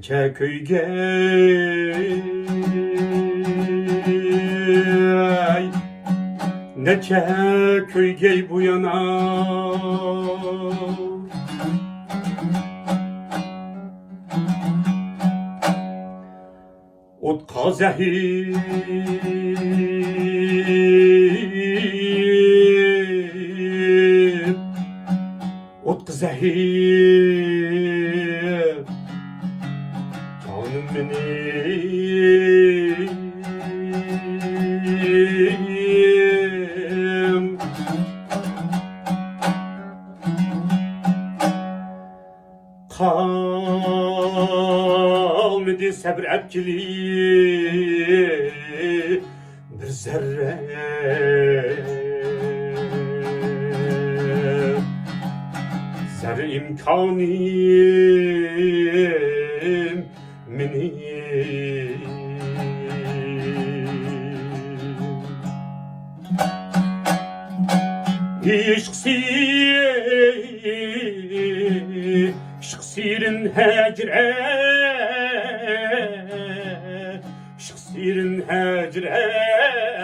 Neçe köyge neçe köyge bu yana Otka zehir Otka zehir Canım benim Kalmadı sabır etkili bir zerre Zerre imkanım benim Şıksirin hecre Şıksirin hecre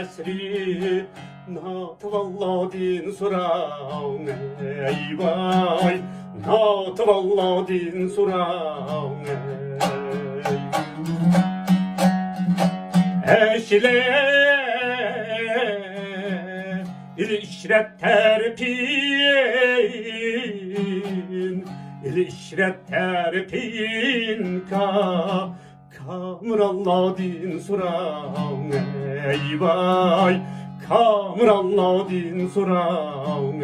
esri Natı valladin soran eyvay Natı valladin soran Eşile İşret terpin İşret terpin Kamralladin suran eyvay Kamralladin suran